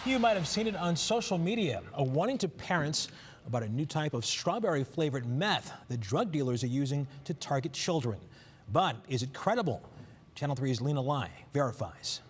You might have seen it on social media, a warning to parents about a new type of strawberry-flavored meth that drug dealers are using to target children. But is it credible? Channel 3's Lena Lai verifies.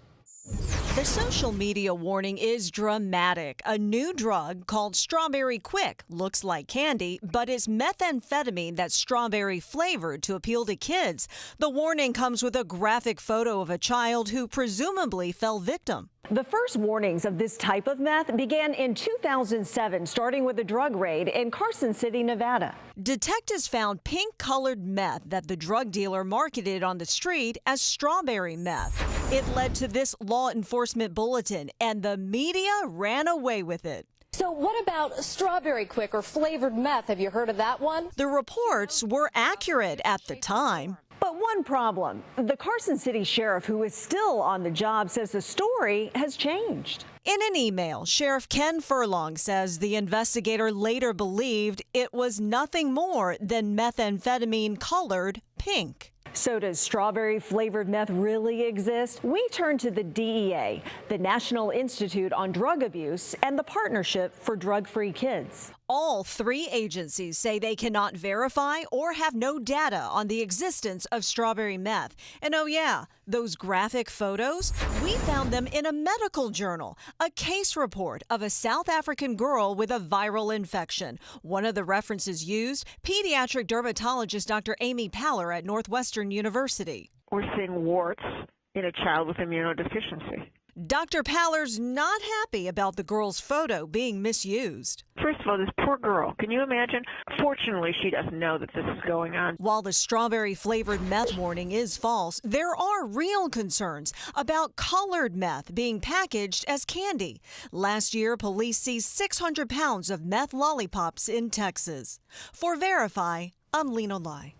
The social media warning is dramatic. A new drug called Strawberry Quick looks like candy, but is methamphetamine that's strawberry flavored to appeal to kids. The warning comes with a graphic photo of a child who presumably fell victim. The first warnings of this type of meth began in 2007, starting with a drug raid in Carson City, Nevada. Detectives found pink-colored meth that the drug dealer marketed on the street as strawberry meth. It led to this law enforcement bulletin, and the media ran away with it. So what about Strawberry Quick or flavored meth? Have you heard of that one? The reports were accurate at the time. But one problem, the Carson City sheriff, who is still on the job, says the story has changed. In an email, Sheriff Ken Furlong says the investigator later believed it was nothing more than methamphetamine colored pink. So does strawberry-flavored meth really exist? We turn to the DEA, the National Institute on Drug Abuse, and the Partnership for Drug-Free Kids. All three agencies say they cannot verify or have no data on the existence of strawberry meth. And oh yeah, those graphic photos, we found them in a medical journal, a case report of a South African girl with a viral infection. One of the references used, pediatric dermatologist Dr. Amy Paller at Northwestern University. We're seeing warts in a child with immunodeficiency. Dr. Paller's not happy about the girl's photo being misused. First of all, this poor girl, can you imagine? Fortunately, she doesn't know that this is going on. While the strawberry-flavored meth warning is false, there are real concerns about colored meth being packaged as candy. Last year, police seized 600 pounds of meth lollipops in Texas. For Verify, I'm Lena Lai.